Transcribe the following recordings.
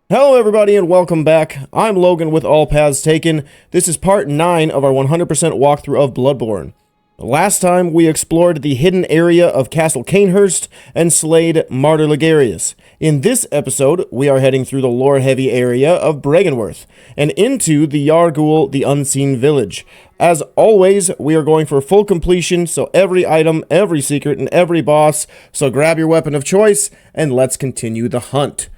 Hello everybody and welcome back. I'm Logan with All Paths Taken. This is part 9 of our 100% walkthrough of Bloodborne. Last time we explored the hidden area of Castle Cainhurst and slayed Martyr Ligarius. In this episode, we are heading through the lore-heavy area of Byrgenwerth and into the Yahar'gul, the unseen village. As always, we are going for full completion, so every item, every secret, and every boss. So grab your weapon of choice and let's continue the hunt.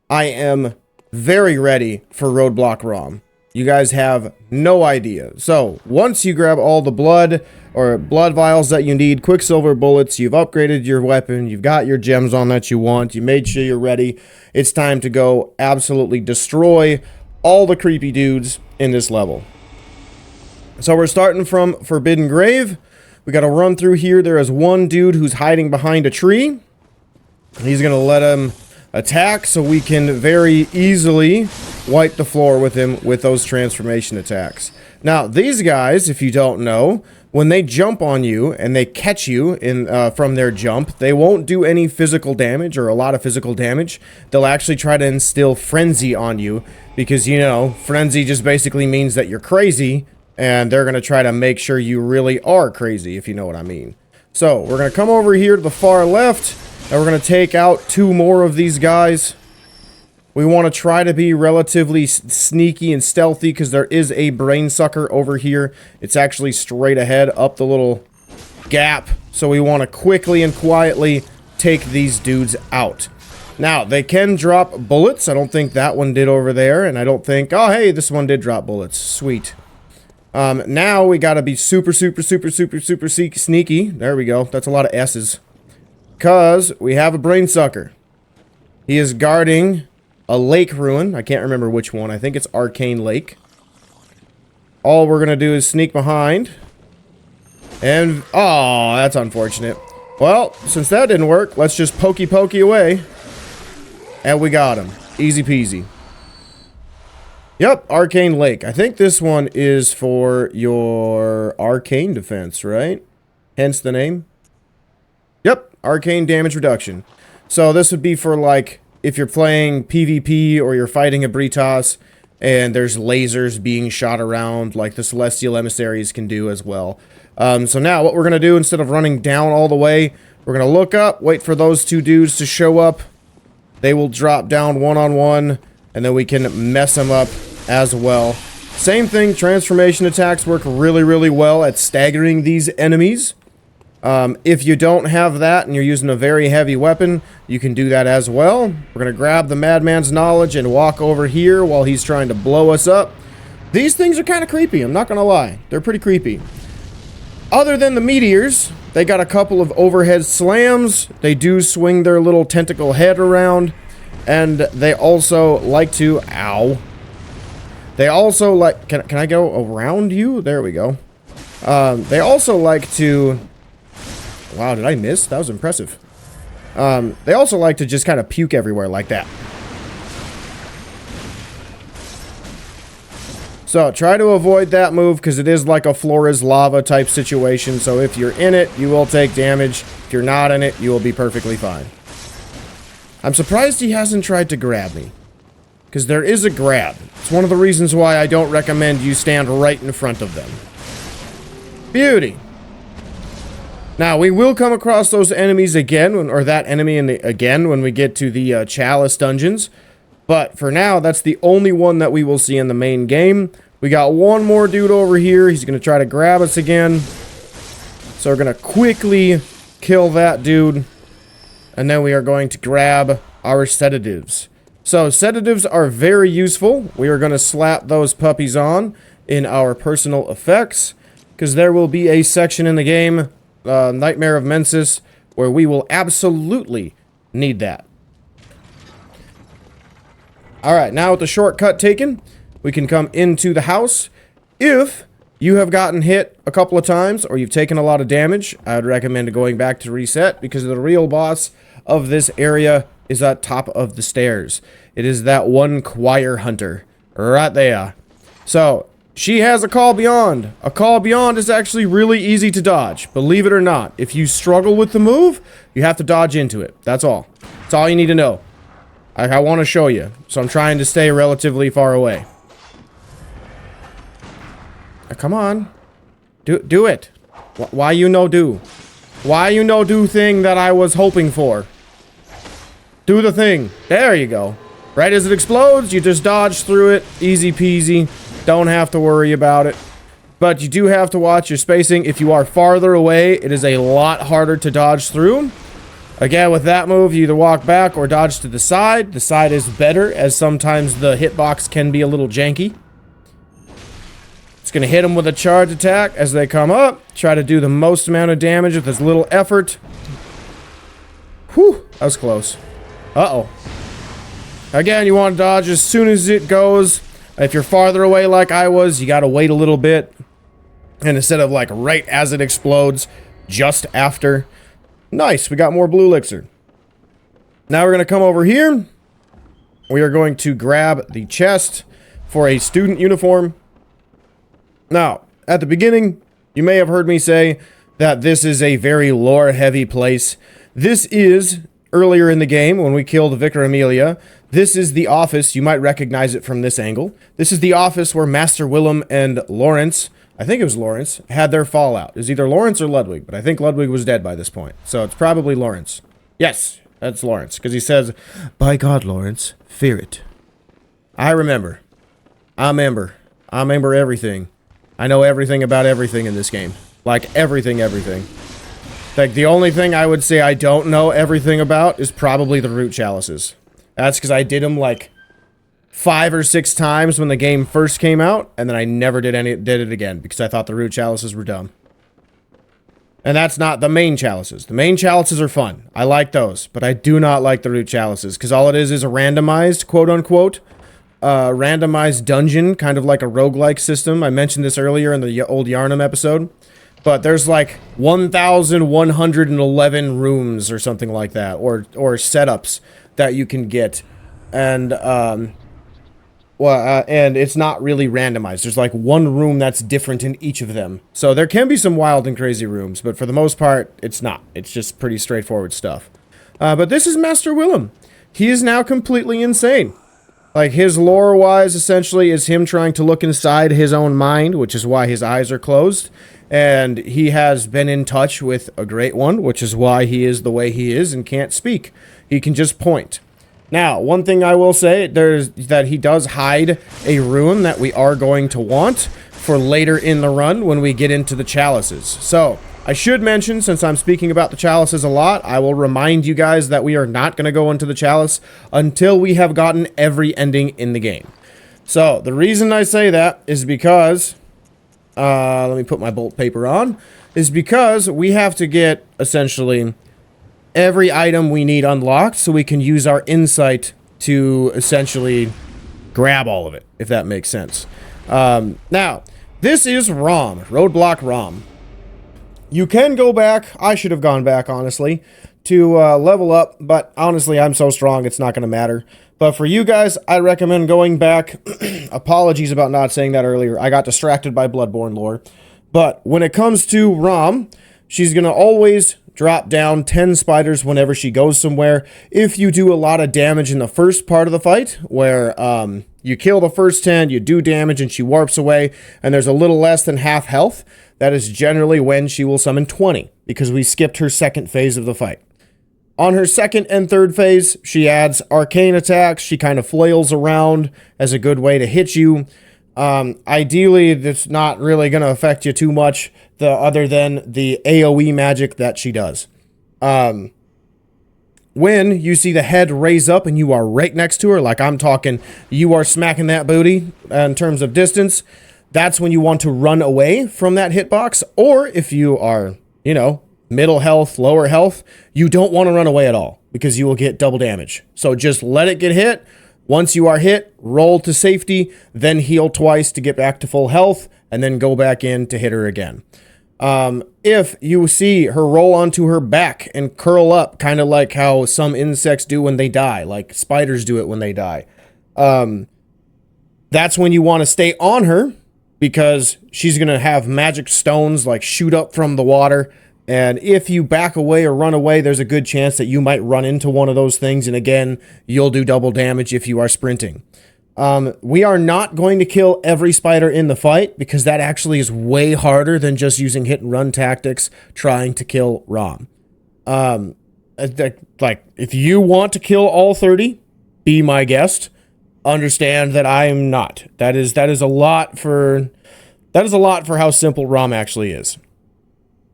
I am very ready for Roadblock ROM. You guys have no idea. So, once you grab all the blood or blood vials that you need, quicksilver bullets, you've upgraded your weapon, you've got your gems on that you want, you made sure you're ready, it's time to go absolutely destroy all the creepy dudes in this level. So we're starting from Forbidden Grave. We gotta run through here. There is one dude who's hiding behind a tree. He's gonna let him attack, so we can very easily wipe the floor with him with those transformation attacks. Now, these guys, if you don't know, when they jump on you and they catch you in from their jump, they won't do any physical damage or a lot of physical damage. They'll actually try to instill frenzy on you because, you know, frenzy just basically means that you're crazy, and they're going to try to make sure you really are crazy, if you know what I mean. So, we're going to come over here to the far left. And we're going to take out 2 more of these guys. We want to try to be relatively sneaky and stealthy because there is a brain sucker over here. It's actually straight ahead up the little gap. So we want to quickly and quietly take these dudes out. Now, they can drop bullets. I don't think that one did over there. And I don't think... Oh, hey, this one did drop bullets. Sweet. Now we got to be super sneaky. There we go. That's a lot of S's. Because we have a brain sucker. He is guarding a lake ruin. I can't remember which one. I think it's Arcane Lake. All we're going to do is sneak behind. And, oh, that's unfortunate. Well, since that didn't work, let's just pokey away. And we got him. Easy peasy. Yep, Arcane Lake. I think this one is for your arcane defense, right? Hence the name. Yep, arcane damage reduction. So this would be for, like, if you're playing PvP or you're fighting a Britas and there's lasers being shot around like the Celestial Emissaries can do as well. So now what we're going to do, instead of running down all the way, we're going to look up, wait for those 2 dudes to show up. They will drop down one-on-one, and then we can mess them up as well. Same thing, transformation attacks work really well at staggering these enemies. If you don't have that and you're using a very heavy weapon, you can do that as well. We're going to grab the Madman's Knowledge and walk over here while he's trying to blow us up. These things are kind of creepy, I'm not going to lie. They're pretty creepy. Other than the meteors, they got a couple of overhead slams. They do swing their little tentacle head around. And they also like to... Ow. They also like... Can I go around you? There we go. They also like to... Wow, did I miss? That was impressive. They also like to just kind of puke everywhere like that. So, try to avoid that move because it is like a floor is lava type situation. So, if you're in it, you will take damage. If you're not in it, you will be perfectly fine. I'm surprised he hasn't tried to grab me. Because there is a grab. It's one of the reasons why I don't recommend you stand right in front of them. Beauty. Now, we will come across those enemies again, or that enemy again, when we get to the Chalice dungeons. But for now, that's the only one that we will see in the main game. We got one more dude over here. He's going to try to grab us again. So we're going to quickly kill that dude. And then we are going to grab our sedatives. So, sedatives are very useful. We are going to slap those puppies on in our personal effects. Because there will be a section in the game... Nightmare of Mensis, where we will absolutely need that. Alright, now with the shortcut taken, we can come into the house. If you have gotten hit a couple of times, or you've taken a lot of damage, I would recommend going back to reset, because the real boss of this area is at top of the stairs. It is that one choir hunter, right there. So... She has a Call Beyond. A Call Beyond is actually really easy to dodge, believe it or not. If you struggle with the move, you have to dodge into it. That's all. That's all you need to know. I want to show you. So I'm trying to stay relatively far away. Come on. Do it. Why you no do? Why you no do thing that I was hoping for? Do the thing. There you go. Right as it explodes, you just dodge through it. Easy peasy. Don't have to worry about it. But you do have to watch your spacing. If you are farther away, it is a lot harder to dodge through. Again, with that move, you either walk back or dodge to the side. The side is better, as sometimes the hitbox can be a little janky. It's going to hit them with a charge attack as they come up. Try to do the most amount of damage with as little effort. Whew, that was close. Uh-oh. Again, you want to dodge as soon as it goes. If you're farther away like I was, you got to wait a little bit. And instead of like right as it explodes, just after. Nice, we got more blue elixir. Now we're going to come over here. We are going to grab the chest for a student uniform. Now, at the beginning, you may have heard me say that this is a very lore-heavy place. This is, earlier in the game, when we killed Vicar Amelia, this is the office. You might recognize it from this angle. This is the office where Master Willem and Lawrence, I think it was Lawrence, had their fallout. It was either Lawrence or Ludwig, but I think Ludwig was dead by this point. So it's probably Lawrence. Yes, that's Lawrence, because he says, "By God, Lawrence, fear it." I remember. I remember everything. I know everything about everything in this game. Like, everything. Like, the only thing I would say I don't know everything about is probably the root chalices. That's because I did them, like, 5 or 6 times when the game first came out, and then I never did it again, because I thought the root chalices were dumb. And that's not the main chalices. The main chalices are fun. I like those, but I do not like the root chalices, because all it is a randomized, quote-unquote, randomized dungeon, kind of like a roguelike system. I mentioned this earlier in the old Yharnam episode, but there's like 1,111 rooms or something like that, or setups that you can get, and and it's not really randomized. There's like one room that's different in each of them, so there can be some wild and crazy rooms, but for the most part, it's not. It's just pretty straightforward stuff. But this is Master Willem. He is now completely insane. Like, his lore-wise, essentially, is him trying to look inside his own mind, which is why his eyes are closed. And he has been in touch with a great one, which is why he is the way he is and can't speak. He can just point. Now, one thing I will say, there's that he does hide a rune that we are going to want for later in the run when we get into the chalices. So, I should mention, since I'm speaking about the chalices a lot, I will remind you guys that we are not going to go into the chalice until we have gotten every ending in the game. So, the reason I say that is because, let me put my bolt paper on, is because we have to get, essentially, every item we need unlocked so we can use our insight to, essentially, grab all of it, if that makes sense. Now, this is ROM, Roadblock ROM. You can go back, I should have gone back, honestly, to level up, but honestly, I'm so strong, it's not going to matter. But for you guys, I recommend going back. Apologies about not saying that earlier. I got distracted by Bloodborne lore. But when it comes to Rom, she's going to always drop down 10 spiders whenever she goes somewhere. If you do a lot of damage in the first part of the fight, where you kill the first 10, you do damage, and she warps away, and there's a little less than half health, that is generally when she will summon 20, because we skipped her second phase of the fight. On her second and third phase, she adds arcane attacks. She kind of flails around as a good way to hit you. Ideally, that's not really going to affect you too much, other than the AoE magic that she does. When you see the head raise up and you are right next to her, like I'm talking, you are smacking that booty in terms of distance, that's when you want to run away from that hitbox. Or if you are, you know, middle health, lower health, you don't want to run away at all, because you will get double damage. So just let it get hit. Once you are hit, roll to safety, then heal twice to get back to full health, and then go back in to hit her again. If you see her roll onto her back and curl up, kind of like how some insects do when they die, like spiders do it when they die, that's when you want to stay on her, because she's going to have magic stones like shoot up from the water, And if you back away or run away, there's a good chance that you might run into one of those things. And again, you'll do double damage if you are sprinting. We are not going to kill every spider in the fight because that actually is way harder than just using hit and run tactics trying to kill Rom. Like, if you want to kill all 30, be my guest. Understand that I am not. That is a lot for how simple Rom actually is.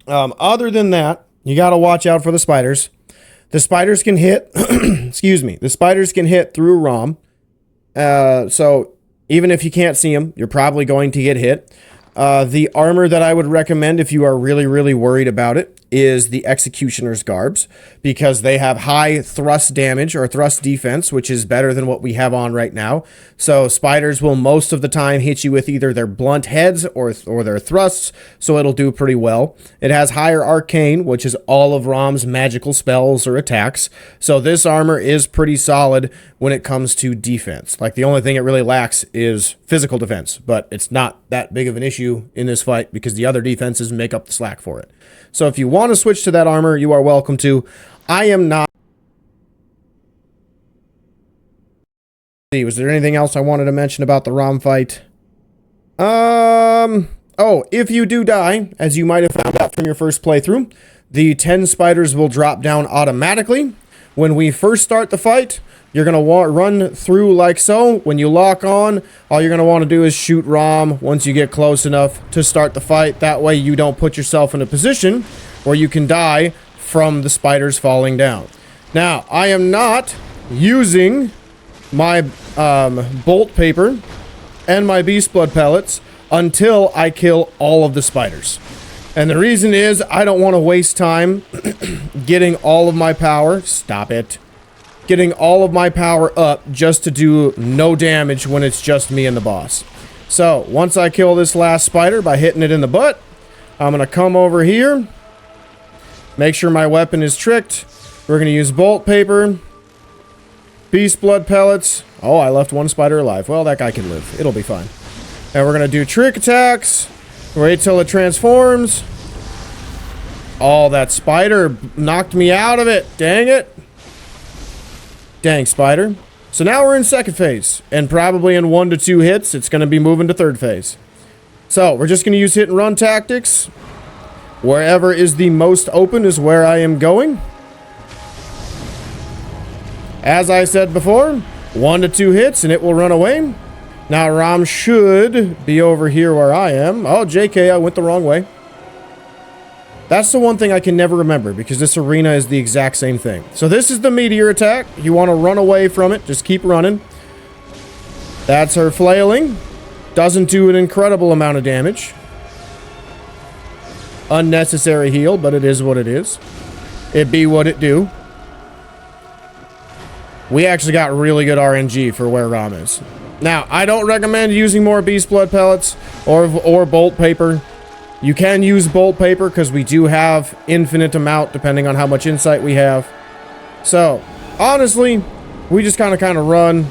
Other than that, you got to watch out for the spiders. The spiders can hit, excuse me, the spiders can hit through Rom. So even if you can't see them, you're probably going to get hit. The armor that I would recommend if you are really, really worried about it is the Executioner's Garbs, because they have high thrust damage or thrust defense, which is better than what we have on right now. So spiders will most of the time hit you with either their blunt heads or their thrusts, so it'll do pretty well. It has higher arcane, which is all of Rom's magical spells or attacks. So this armor is pretty solid when it comes to defense. Like, the only thing it really lacks is physical defense, but it's not that big of an issue in this fight because the other defenses make up the slack for it. So if you want to switch to that armor, you are welcome to. I am not. Was there anything else I wanted to mention about the Rom fight? Oh, if you do die, as you might have found out from your first playthrough, the 10 spiders will drop down automatically. When we first start the fight, you're going to run through like so. When you lock on, all you're going to want to do is shoot Rom once you get close enough to start the fight. That way you don't put yourself in a position where you can die from the spiders falling down. Now, I am not using my bolt paper and my beast blood pellets until I kill all of the spiders. And the reason is I don't want to waste time getting all of my power. Stop it. Getting all of my power up just to do no damage when it's just me and the boss. So, once I kill this last spider by hitting it in the butt, I'm going to come over here, make sure my weapon is tricked. We're going to use bolt paper, beast blood pellets. Oh, I left one spider alive. Well, that guy can live. It'll be fine. And we're going to do trick attacks. Wait till it transforms. Oh, that spider knocked me out of it. Dang it. Dang, spider. So now we're in second phase, and probably in 1 to 2 hits, it's going to be moving to third phase. So we're just going to use hit and run tactics. Wherever is the most open is where I am going. As I said before, 1 to 2 hits, and it will run away. Now Rom should be over here where I am. Oh, JK, I went the wrong way. That's the one thing I can never remember, because this arena is the exact same thing. So this is the meteor attack. You want to run away from it. Just keep running. That's her flailing. Doesn't do an incredible amount of damage. Unnecessary heal, but it is what it is. It be what it do. We actually got really good RNG for where Rom is. Now, I don't recommend using more beast blood pellets or bolt paper. You can use bolt paper because we do have infinite amount depending on how much insight we have. So, honestly, we just kind of run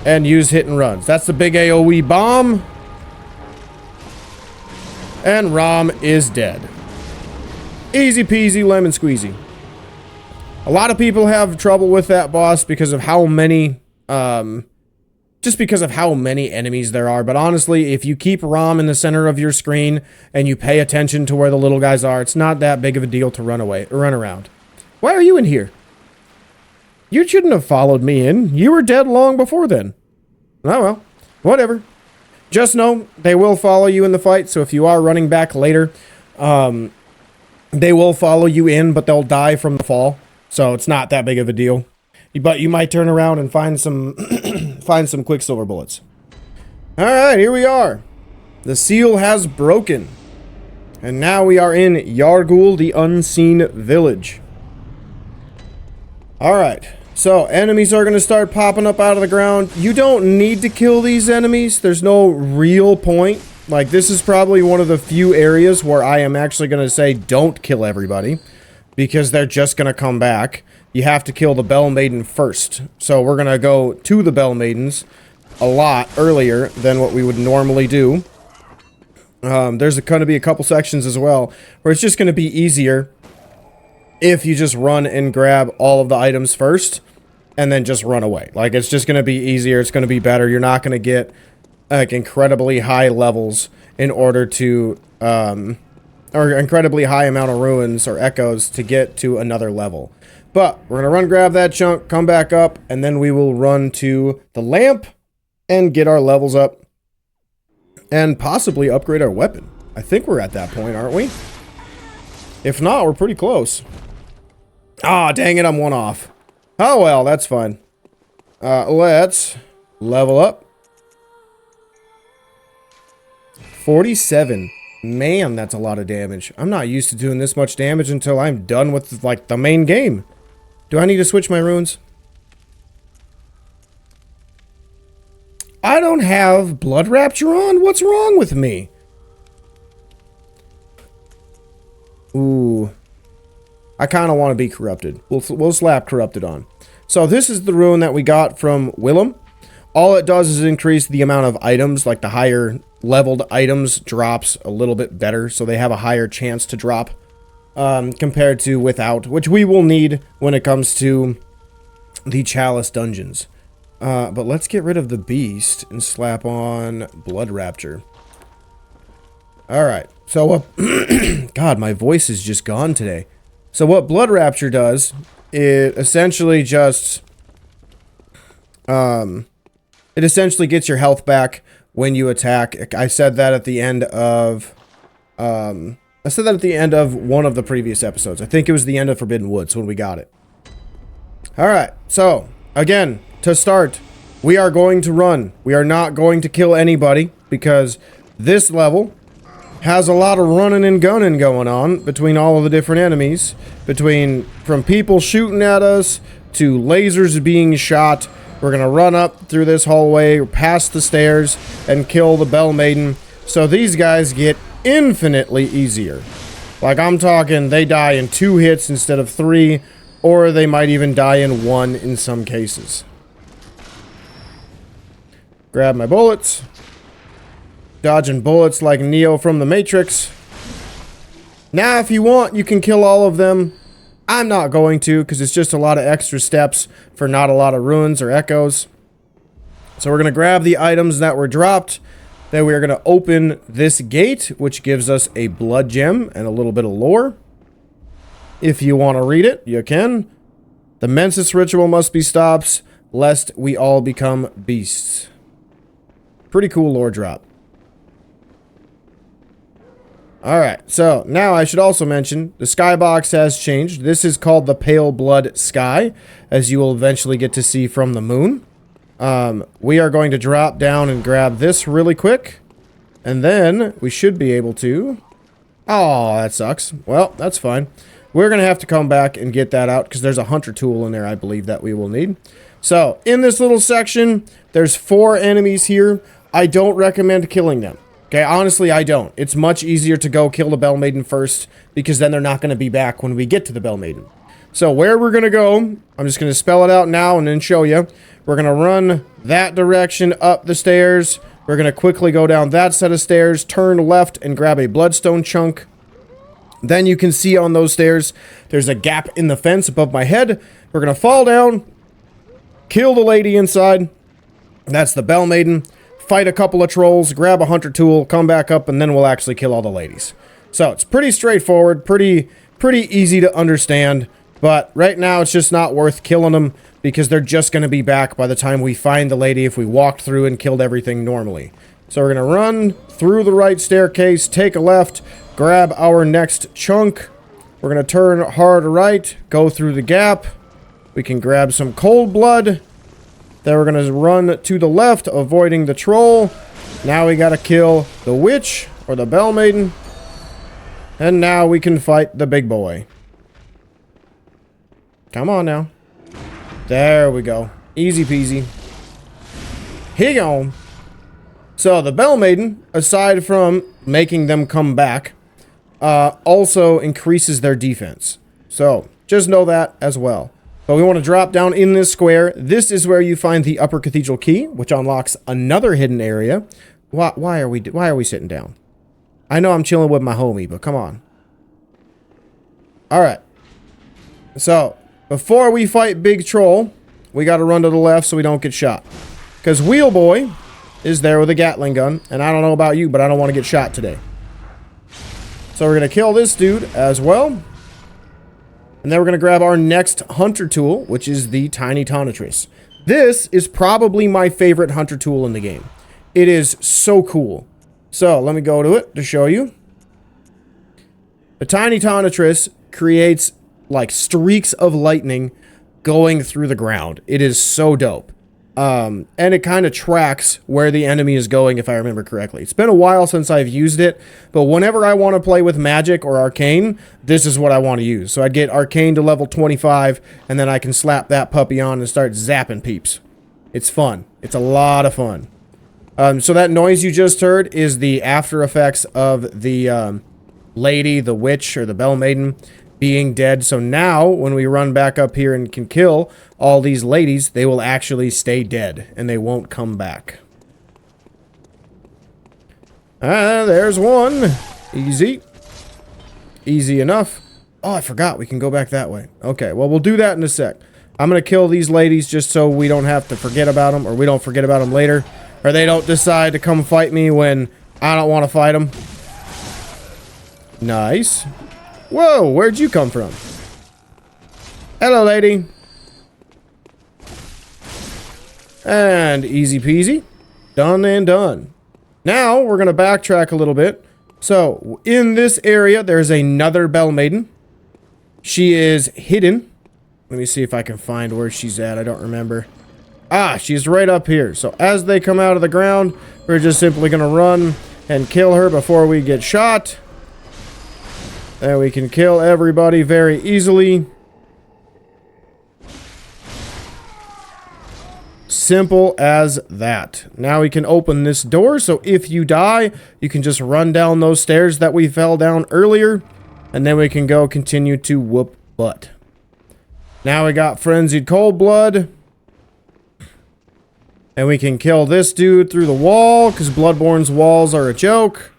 and use hit and runs. That's the big AoE bomb. And Rom is dead. Easy peasy lemon squeezy. A lot of people have trouble with that boss because of how many just because of how many enemies there are. But honestly, if you keep Rom in the center of your screen and you pay attention to where the little guys are, it's not that big of a deal to run around. Why are you in here? You shouldn't have followed me in. You were dead long before then. Oh well, whatever. Just know they will follow you in the fight, so if you are running back later, they will follow you in, but they'll die from the fall. So it's not that big of a deal. But you might turn around and find some find some quicksilver bullets. Alright, here we are. The seal has broken. And now we are in Yahar'gul, the unseen village. Alright, so enemies are going to start popping up out of the ground. You don't need to kill these enemies. There's no real point. Like, this is probably one of the few areas where I am actually going to say don't kill everybody, because they're just going to come back. You have to kill the Bell Maiden first. So we're going to go to the Bell Maidens a lot earlier than what we would normally do. There's going to be a couple sections as well where it's just going to be easier if you just run and grab all of the items first and then just run away. Like, it's just going to be easier. It's going to be better. You're not going to get, like, incredibly high levels in order to, or incredibly high amount of ruins or echoes to get to another level. But we're going to run grab that chunk, come back up, and then we will run to the lamp and get our levels up and possibly upgrade our weapon. I think we're at that point, aren't we? If not, we're pretty close. Ah, dang it, I'm one off. Oh well, that's fine. Let's level up. 47. Man, that's a lot of damage. I'm not used to doing this much damage until I'm done with, like, the main game. Do I need to switch my runes? I don't have Blood Rapture on? What's wrong with me? Ooh. I kind of want to be corrupted. We'll slap corrupted on. So this is the rune that we got from Willem. All it does is increase the amount of items, like the higher leveled items drops a little bit better, so they have a higher chance to drop compared to without, which we will need when it comes to the Chalice dungeons. But let's get rid of the beast and slap on Blood Rapture. Alright, so God, my voice is just gone today. So what Blood Rapture does, it essentially just it essentially gets your health back when you attack. I said that at the end of one of the previous episodes. I think it was the end of Forbidden Woods when we got it. Alright, so again, to start, we are going to run. We are not going to kill anybody because this level has a lot of running and gunning going on between all of the different enemies. From people shooting at us to lasers being shot. We're going to run up through this hallway, past the stairs, and kill the Bell Maiden. So these guys get infinitely easier. Like, I'm talking, they die in 2 hits instead of 3, or they might even die in 1 in some cases. Grab my bullets. Dodging bullets like Neo from the Matrix. Now, if you want, you can kill all of them. I'm not going to, because it's just a lot of extra steps for not a lot of ruins or echoes. So we're going to grab the items that were dropped. Then we are going to open this gate, which gives us a blood gem and a little bit of lore. If you want to read it, you can. The Mensis ritual must be stopped, lest we all become beasts. Pretty cool lore drop. Alright, so now I should also mention the skybox has changed. This is called the Pale Blood Sky, as you will eventually get to see from the moon. We are going to drop down and grab this really quick, and then we should be able to... Oh, that sucks. Well, that's fine. We're going to have to come back and get that out, because there's a hunter tool in there, I believe, that we will need. So, in this little section, there's 4 enemies here. I don't recommend killing them. Okay, honestly, I don't. It's much easier to go kill the Bell Maiden first, because then they're not going to be back when we get to the Bell Maiden. So where we're going to go, I'm just going to spell it out now and then show you. We're going to run that direction up the stairs. We're going to quickly go down that set of stairs, turn left, and grab a bloodstone chunk. Then you can see on those stairs, there's a gap in the fence above my head. We're going to fall down, kill the lady inside. That's the Bell Maiden. Fight a couple of trolls, grab a hunter tool, come back up, and then we'll actually kill all the ladies. So it's pretty straightforward, pretty easy to understand, but right now it's just not worth killing them because they're just going to be back by the time we find the lady if we walked through and killed everything normally. So we're going to run through the right staircase, take a left, grab our next chunk. We're going to turn hard right, go through the gap. We can grab some cold blood. Then we're going to run to the left, avoiding the troll. Now we got to kill the witch, or the Bell Maiden. And now we can fight the big boy. Come on now. There we go. Easy peasy. Here you go. So the Bell Maiden, aside from making them come back, also increases their defense. So just know that as well. But we want to drop down in this square. This is where you find the Upper Cathedral Key, which unlocks another hidden area. Why are we sitting down? I know I'm chilling with my homie, but come on. Alright. So, before we fight Big Troll, we got to run to the left so we don't get shot. Because Wheel Boy is there with a Gatling gun, and I don't know about you, but I don't want to get shot today. So we're going to kill this dude as well. And then we're going to grab our next hunter tool, which is the Tiny Tonitrus. This is probably my favorite hunter tool in the game. It is so cool. So let me go to it to show you. The Tiny Tonitrus creates like streaks of lightning going through the ground. It is so dope. And it kind of tracks where the enemy is going, if I remember correctly. It's been a while since I've used it, but whenever I want to play with magic or arcane, this is what I want to use. So I'd get arcane to level 25, and then I can slap that puppy on and start zapping peeps. It's fun. It's a lot of fun. So that noise you just heard is the after effects of the lady, the witch, or the bell maiden being dead. So now, when we run back up here and can kill all these ladies, they will actually stay dead, and they won't come back. There's one. Easy. Easy enough. Oh, I forgot. We can go back that way. Okay, well, we'll do that in a sec. I'm going to kill these ladies just so we don't have to forget about them, or we don't forget about them later, or they don't decide to come fight me when I don't want to fight them. Nice. Whoa, where'd you come from? Hello, lady. And easy peasy. Done and done. Now, we're going to backtrack a little bit. So, in this area, there's another Bell Maiden. She is hidden. Let me see if I can find where she's at. I don't remember. Ah, she's right up here. So, as they come out of the ground, we're just simply going to run and kill her before we get shot. And we can kill everybody very easily. Simple as that. Now we can open this door, so if you die, you can just run down those stairs that we fell down earlier, and then we can go continue to whoop butt. Now we got Frenzied Cold Blood. And we can kill this dude through the wall, because Bloodborne's walls are a joke.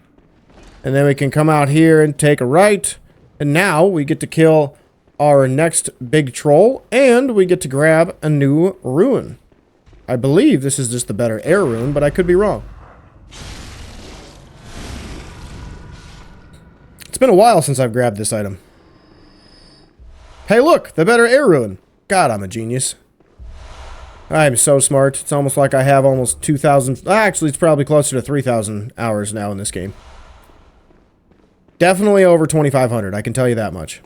And then we can come out here and take a right. And now we get to kill our next big troll. And we get to grab a new rune. I believe this is just the better air rune, but I could be wrong. It's been a while since I've grabbed this item. Hey look, the better air rune. God, I'm a genius. I'm so smart. It's almost like I have almost 2,000... Actually, it's probably closer to 3,000 hours now in this game. Definitely over 2,500, I can tell you that much.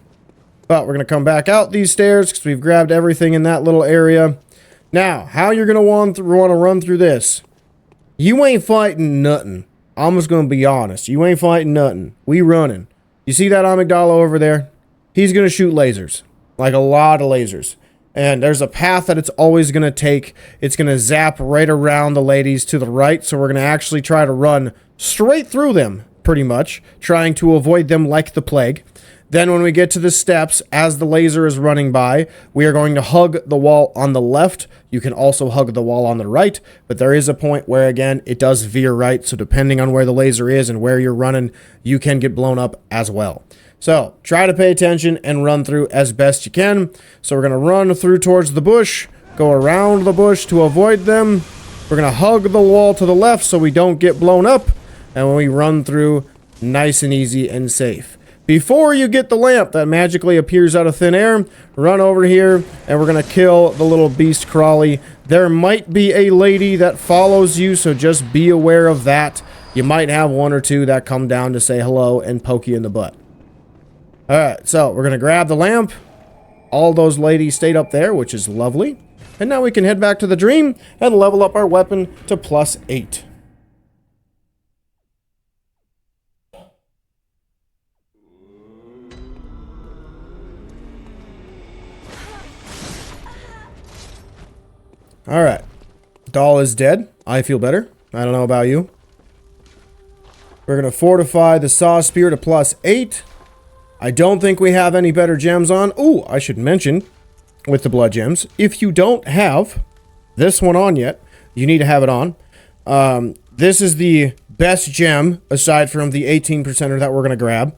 But we're going to come back out these stairs because we've grabbed everything in that little area. Now, how you're going to want to run through this. You ain't fighting nothing. I'm just going to be honest. You ain't fighting nothing. We running. You see that amygdala over there? He's going to shoot lasers. Like a lot of lasers. And there's a path that it's always going to take. It's going to zap right around the ladies to the right. So we're going to actually try to run straight through them. Pretty much, trying to avoid them like the plague. Then when we get to the steps, as the laser is running by, we are going to hug the wall on the left. You can also hug the wall on the right, but there is a point where, again, it does veer right, so depending on where the laser is and where you're running, you can get blown up as well. So, try to pay attention and run through as best you can. So we're going to run through towards the bush, go around the bush to avoid them. We're going to hug the wall to the left so we don't get blown up. And when we run through, nice and easy and safe. Before you get the lamp that magically appears out of thin air, run over here, and we're going to kill the little beast crawly. There might be a lady that follows you, so just be aware of that. You might have one or two that come down to say hello and poke you in the butt. Alright, so we're going to grab the lamp. All those ladies stayed up there, which is lovely. And now we can head back to the dream and level up our weapon to +8. Alright. Doll is dead. I feel better. I don't know about you. We're going to fortify the Saw Spear to +8. I don't think we have any better gems on. Ooh, I should mention, with the blood gems, if you don't have this one on yet, you need to have it on. This is the best gem, aside from the 18%er that we're going to grab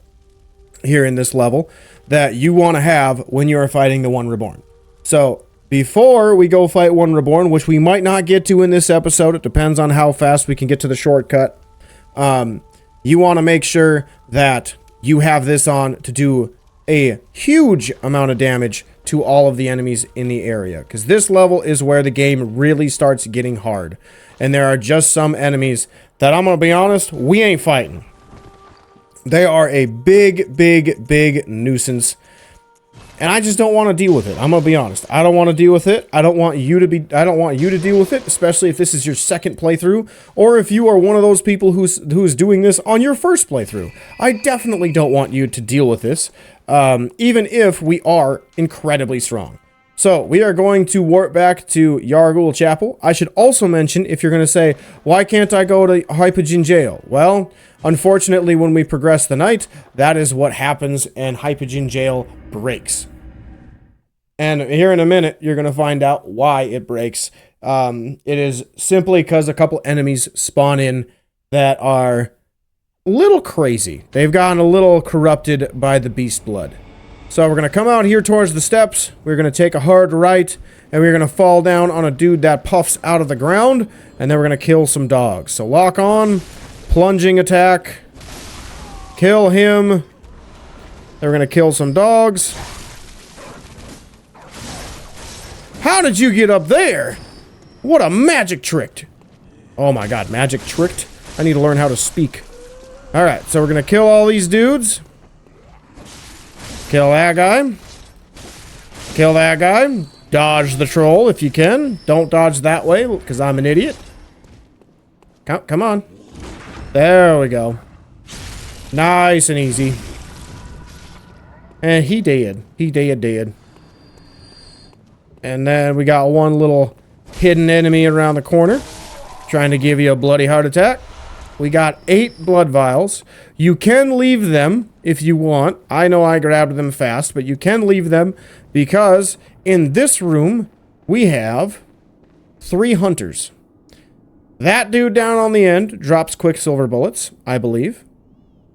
here in this level. that you want to have when you are fighting the One Reborn. So before we go fight One Reborn, which we might not get to in this episode, it depends on how fast we can get to the shortcut. You want to make sure that you have this on to do a huge amount of damage to all of the enemies in the area, because this level is where the game really starts getting hard, and there are just some enemies that, I'm gonna be honest, we ain't fighting. They are a big nuisance, and I just don't want to deal with it. I'm gonna be honest. I don't want to deal with it. I don't want you to deal with it, especially if this is your second playthrough, or if you are one of those people who's doing this on your first playthrough. I definitely don't want you to deal with this, even if we are incredibly strong. So we are going to warp back to Yahar'gul Chapel. I should also mention, if you're going to say, why can't I go to Hypogean Jail? Well, unfortunately, when we progress the night, that is what happens, and Hypogean Jail breaks. And here in a minute, you're going to find out why it breaks. It is simply because a couple enemies spawn in that are a little crazy. They've gotten a little corrupted by the beast blood. So we're going to come out here towards the steps, we're going to take a hard right, and we're going to fall down on a dude that puffs out of the ground, and then we're going to kill some dogs. So lock on, plunging attack, kill him, then we're going to kill some dogs. How did you get up there? What a magic trick. Oh my god, magic tricked? I need to learn how to speak. Alright, so we're going to kill all these dudes. Kill that guy. Kill that guy. Dodge the troll if you can. Don't dodge that way, because I'm an idiot. Come on. There we go. Nice and easy. And he did. He did. And then we got one little hidden enemy around the corner, trying to give you a bloody heart attack. We got 8 blood vials. You can leave them if you want. I know I grabbed them fast, but you can leave them because in this room, we have 3 hunters. That dude down on the end drops quicksilver bullets, I believe.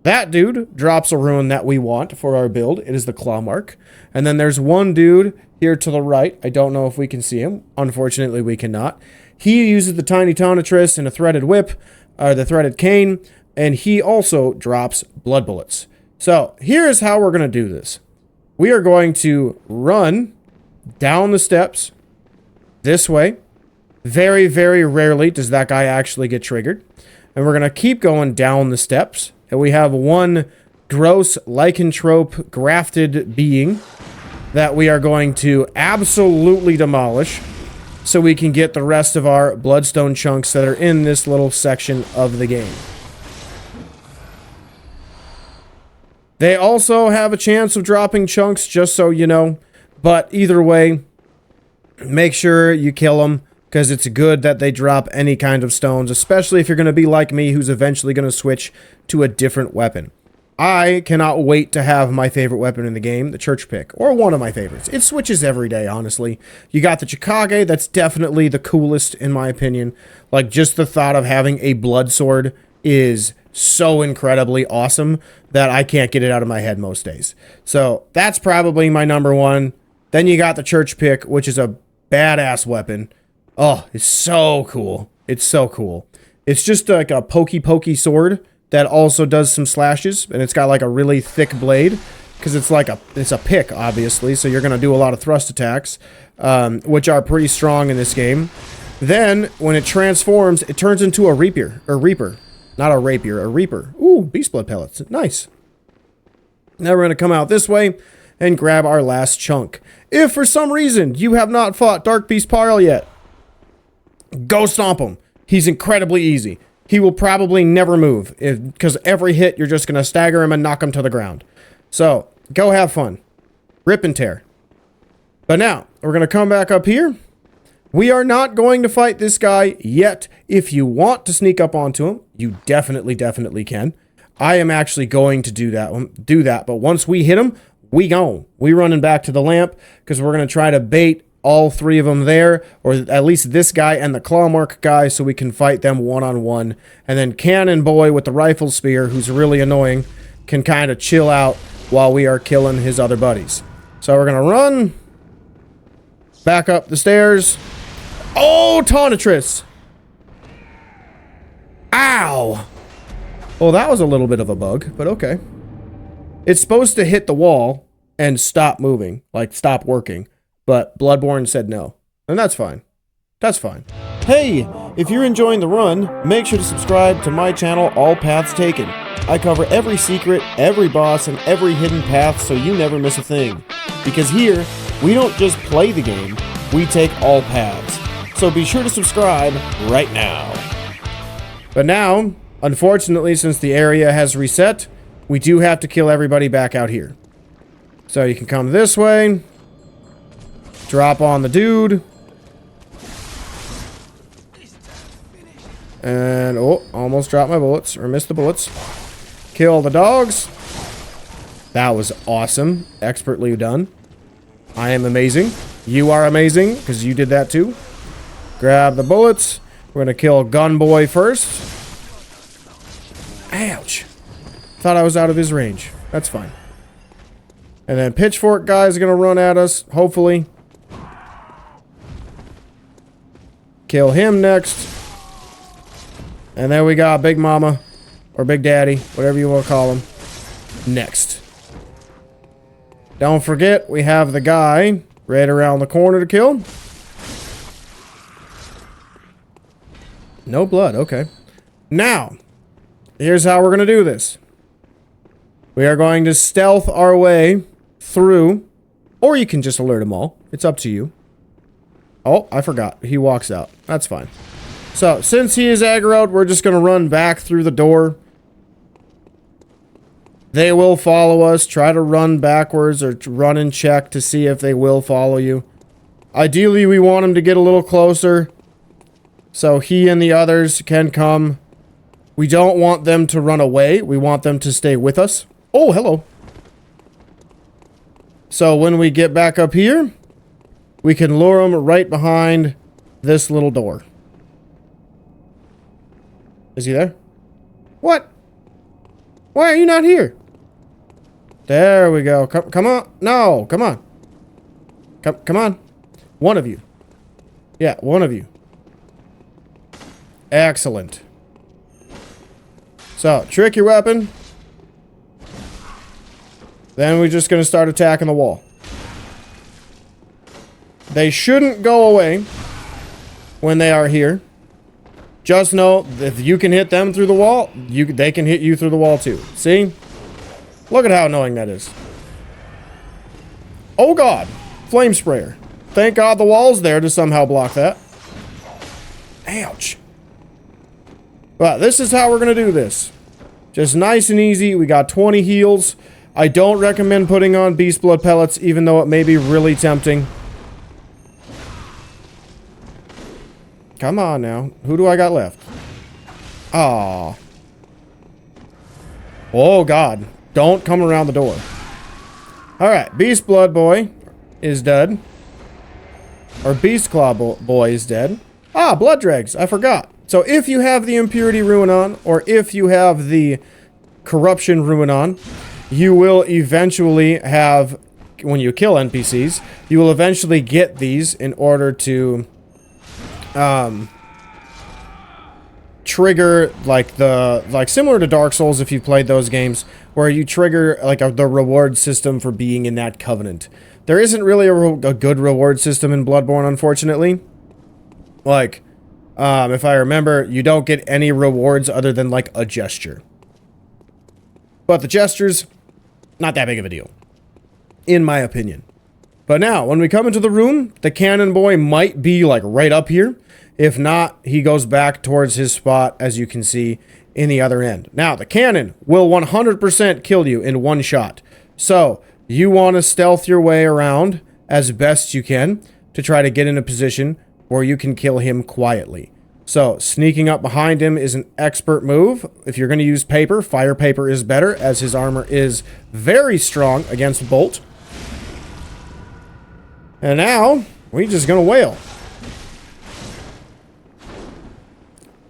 That dude drops a rune that we want for our build. It is the claw mark. And then there's one dude here to the right. I don't know if we can see him. Unfortunately, we cannot. He uses the tiny tonitrus and a threaded whip, the threaded cane, and he also drops blood bullets. So here's how we're going to do this. We are going to run down the steps this way. Very, very rarely does that guy actually get triggered. And we're going to keep going down the steps. And we have one gross lycanthrope grafted being that we are going to absolutely demolish, so we can get the rest of our bloodstone chunks that are in this little section of the game. They also have a chance of dropping chunks, just so you know. But either way, make sure you kill them, because it's good that they drop any kind of stones, especially if you're going to be like me, who's eventually going to switch to a different weapon. I cannot wait to have my favorite weapon in the game, the church pick, or one of my favorites. It switches every day, honestly. You got the Chikage, that's definitely the coolest in my opinion. Like, just the thought of having a blood sword is so incredibly awesome that I can't get it out of my head most days. So that's probably my number one. Then you got the church pick, which is a badass weapon. Oh, it's so cool. It's so cool. It's just like a pokey sword that also does some slashes, and it's got like a really thick blade, because it's a pick, obviously, so you're going to do a lot of thrust attacks, which are pretty strong in this game. Then, when it transforms, it turns into a reaper. Not a rapier, a reaper. Ooh, beast blood pellets. Nice. Now we're going to come out this way and grab our last chunk. If for some reason you have not fought Dark Beast Parl yet, go stomp him. He's incredibly easy. He will probably never move, because every hit you're just going to stagger him and knock him to the ground. So, go have fun. Rip and tear. But now, we're going to come back up here. We are not going to fight this guy yet. If you want to sneak up onto him, you definitely can. I am actually going to do that. But once we hit him, we gone. We running back to the lamp, because we're going to try to bait all 3 of them there, or at least this guy and the claw mark guy, so we can fight them one-on-one. And then Cannon Boy with the rifle spear, who's really annoying, can kind of chill out while we are killing his other buddies. So we're gonna run back up the stairs. Oh, Tonitrus! Ow! Well, that was a little bit of a bug, but okay. It's supposed to hit the wall and stop moving, like stop working, but Bloodborne said no, and that's fine. That's fine. Hey, if you're enjoying the run, make sure to subscribe to my channel, All Paths Taken. I cover every secret, every boss, and every hidden path so you never miss a thing. Because here, we don't just play the game, we take all paths. So be sure to subscribe right now. But now, unfortunately, since the area has reset, we do have to kill everybody back out here. So you can come this way, drop on the dude, and oh, almost dropped my bullets, or missed the bullets. Kill the dogs. That was awesome. Expertly done. I am amazing. You are amazing, because you did that too. Grab the bullets. We're going to kill Gunboy first. Ouch. Thought I was out of his range. That's fine. And then Pitchfork guy's going to run at us, hopefully. Kill him next. And then we got Big Mama, or Big Daddy, whatever you want to call him, next. Don't forget, we have the guy right around the corner to kill. No blood, okay. Now, here's how we're going to do this. We are going to stealth our way through, or you can just alert them all. It's up to you. Oh, I forgot. He walks out. That's fine. So, since he is aggroed, we're just going to run back through the door. They will follow us. Try to run backwards or run and check to see if they will follow you. Ideally, we want him to get a little closer so he and the others can come. We don't want them to run away. We want them to stay with us. Oh, hello. So, when we get back up here, we can lure them right behind this little door. Is he there? What? Why are you not here? There we go. Come on. No, come on. Come on. One of you. Yeah, one of you. Excellent. So, trick your weapon. Then we're just going to start attacking the wall. They shouldn't go away when they are here. Just know, if you can hit them through the wall, they can hit you through the wall too. See? Look at how annoying that is. Oh god. Flame sprayer. Thank god the wall's there to somehow block that. Ouch. Well, this is how we're going to do this. Just nice and easy. We got 20 heals. I don't recommend putting on Beast Blood pellets, even though it may be really tempting. Come on now. Who do I got left? Aww. Oh, God. Don't come around the door. Alright. Beast Blood Boy is dead. Or Beast Claw Boy is dead. Ah, Blood Dregs. I forgot. So if you have the Impurity Ruin on, or if you have the Corruption Ruin on, you will eventually have, when you kill NPCs, you will eventually get these in order to trigger like similar to Dark Souls if you've played those games, where you trigger like the reward system for being in that covenant. There isn't really a good reward system in Bloodborne, unfortunately. Like, if I remember, you don't get any rewards other than like a gesture. But the gestures, not that big of a deal, in my opinion. But now, when we come into the room, the cannon boy might be like right up here. If not, he goes back towards his spot, as you can see, in the other end. Now, the cannon will 100% kill you in one shot. So, you want to stealth your way around as best you can to try to get in a position where you can kill him quietly. So, sneaking up behind him is an expert move. If you're going to use paper, fire paper is better, as his armor is very strong against bolt. And now, we're just going to wail.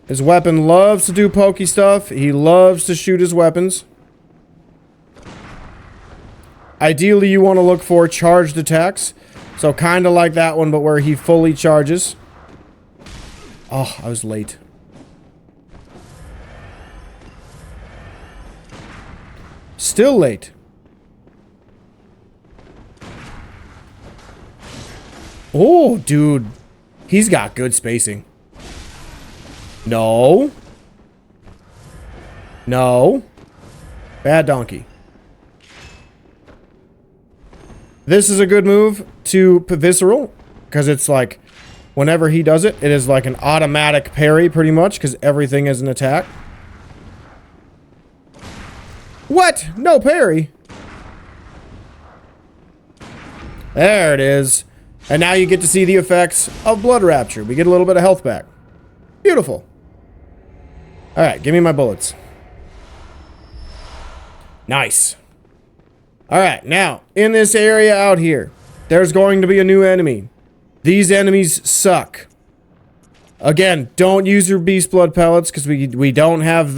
His weapon loves to do pokey stuff. He loves to shoot his weapons. Ideally, you want to look for charged attacks. So kind of like that one, but where he fully charges. Oh, I was late. Still late. Oh, dude. He's got good spacing. No. No. Bad donkey. This is a good move to Visceral, because it's like, whenever he does it, it is like an automatic parry, pretty much, because everything is an attack. What? No parry? There it is. And now you get to see the effects of Blood Rapture. We get a little bit of health back. Beautiful. Alright, give me my bullets. Nice. Alright, now, in this area out here, there's going to be a new enemy. These enemies suck. Again, don't use your Beast Blood pellets, because we don't have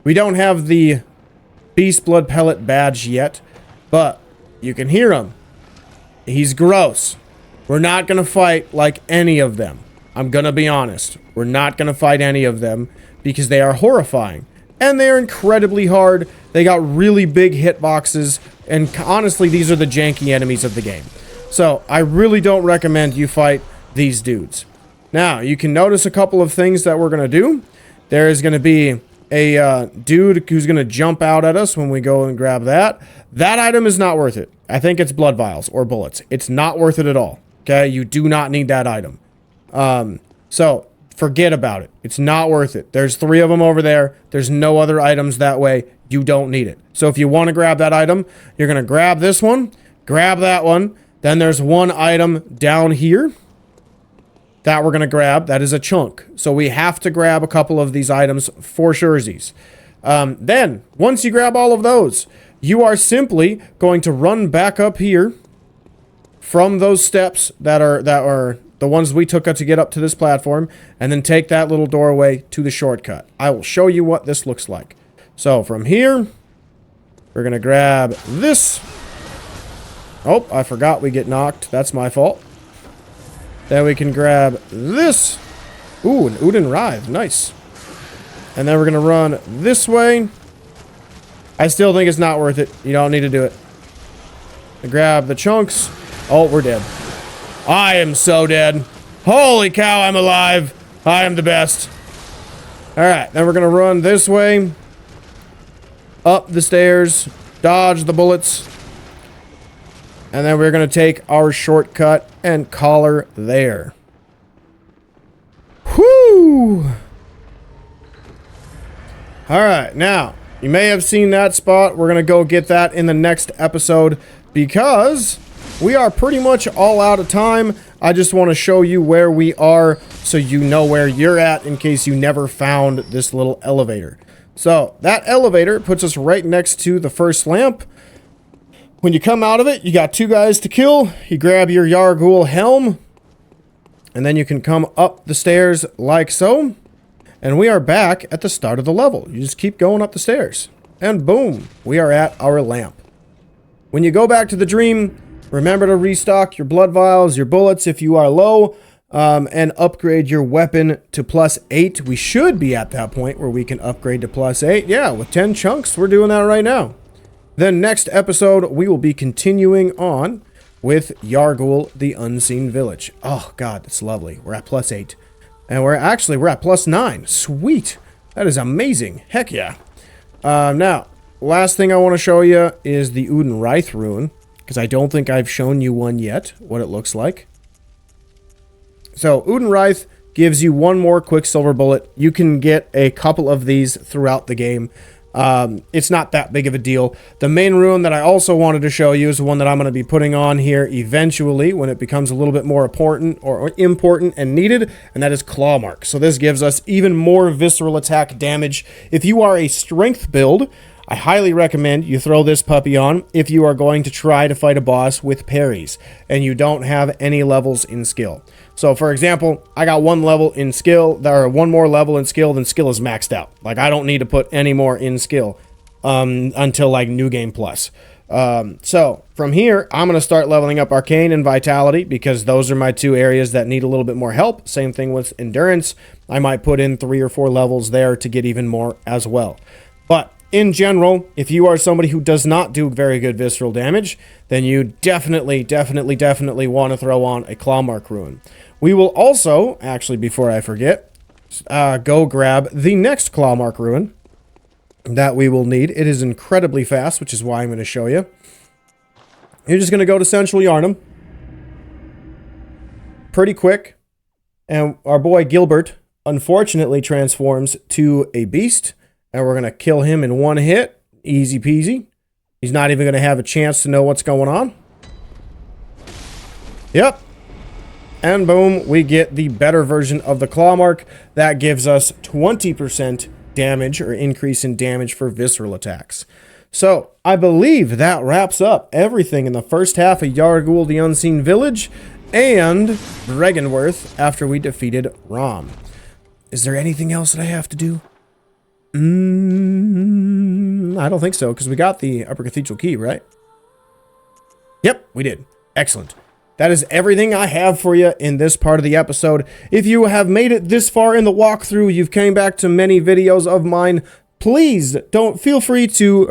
we don't have the Beast Blood pellet badge yet, but you can hear him. He's gross. We're not going to fight like any of them. I'm going to be honest. We're not going to fight any of them because they are horrifying. And they're incredibly hard. They got really big hitboxes. And honestly, these are the janky enemies of the game. So, I really don't recommend you fight these dudes. Now, you can notice a couple of things that we're going to do. There is going to be a dude who's going to jump out at us when we go and grab that. That item is not worth it. I think it's blood vials or bullets. It's not worth it at all. Okay? You do not need that item. So, forget about it. It's not worth it. There's 3 of them over there. There's no other items that way. You don't need it. So, if you want to grab that item, you're going to grab this one, grab that one. Then there's one item down here that we're going to grab. That is a chunk. So, we have to grab a couple of these items for surezies. Then, once you grab all of those, you are simply going to run back up here from those steps that are the ones we took to get up to this platform, and then take that little doorway to the shortcut. I will show you what this looks like. So from here, we're going to grab this. Oh, I forgot we get knocked. That's my fault. Then we can grab this. Ooh, an Uden Writhe. Nice. And then we're going to run this way. I still think it's not worth it. You don't need to do it. Grab the chunks. Oh, we're dead. I am so dead. Holy cow, I'm alive. I am the best. Alright, then we're going to run this way. Up the stairs. Dodge the bullets. And then we're going to take our shortcut and collar there. Whoo! Alright, now, you may have seen that spot. We're going to go get that in the next episode because we are pretty much all out of time. I just want to show you where we are so you know where you're at in case you never found this little elevator. So, that elevator puts us right next to the first lamp. When you come out of it, you got 2 guys to kill. You grab your Yahar'gul helm, and then you can come up the stairs like so. And we are back at the start of the level. You just keep going up the stairs. And boom, we are at our lamp. When you go back to the dream, remember to restock your blood vials, your bullets if you are low, and upgrade your weapon to +8. We should be at that point where we can upgrade to +8. Yeah, with 10 chunks, we're doing that right now. Then next episode, we will be continuing on with Yahar'gul, the Unseen Village. Oh, God, that's lovely. We're at +8. And we're at +9. Sweet. That is amazing. Heck yeah. Now, last thing I want to show you is the Uden Writhe rune, because I don't think I've shown you one yet, what it looks like. So, Uden Writhe gives you 1 more Quicksilver bullet. You can get a couple of these throughout the game. It's not that big of a deal. The main rune that I also wanted to show you is the one that I'm going to be putting on here eventually when it becomes a little bit more important and needed, and that is Claw Mark. So this gives us even more visceral attack damage. If you are a strength build, I highly recommend you throw this puppy on if you are going to try to fight a boss with parries and you don't have any levels in skill. So, for example, I got 1 level in skill, or 1 more level in skill than skill is maxed out. Like, I don't need to put any more in skill. until like New Game Plus. So from here, I'm going to start leveling up Arcane and Vitality because those are my two areas that need a little bit more help. Same thing with Endurance. I might put in 3 or 4 levels there to get even more as well. But in general, if you are somebody who does not do very good visceral damage, then you definitely want to throw on a Clawmark Rune. We will also, actually before I forget, go grab the next Clawmark Rune that we will need. It is incredibly fast, which is why I'm going to show you. You're just going to go to Central Yharnam. Pretty quick. And our boy Gilbert, unfortunately, transforms to a beast. And we're going to kill him in one hit. Easy peasy. He's not even going to have a chance to know what's going on. Yep. And boom, we get the better version of the Clawmark. That gives us 20% damage or increase in damage for visceral attacks. So I believe that wraps up everything in the first half of Yahar'gul, the Unseen Village, and Byrgenwerth after we defeated Rom. Is there anything else that I have to do? I don't think so, because we got the Upper Cathedral Key, right? Yep, we did. Excellent. That is everything I have for you in this part of the episode. If you have made it this far in the walkthrough, you've came back to many videos of mine, please do feel free to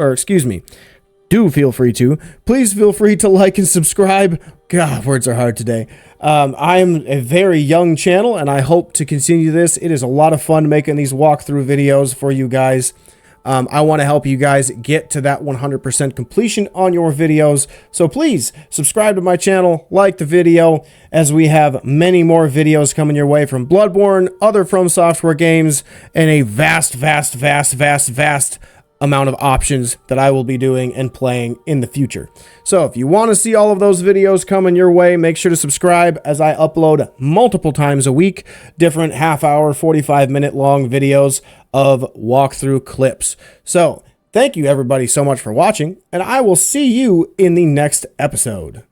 like and subscribe. God, words are hard today. I am a very young channel, and I hope to continue this. It is a lot of fun making these walkthrough videos for you guys. I want to help you guys get to that 100% completion on your videos. So please subscribe to my channel, like the video, as we have many more videos coming your way from Bloodborne, other From Software games, and a vast amount of options that I will be doing and playing in the future. So if you want to see all of those videos coming your way, make sure to subscribe as I upload multiple times a week, different half-hour, 45-minute long videos of walkthrough clips. So thank you everybody so much for watching, and I will see you in the next episode.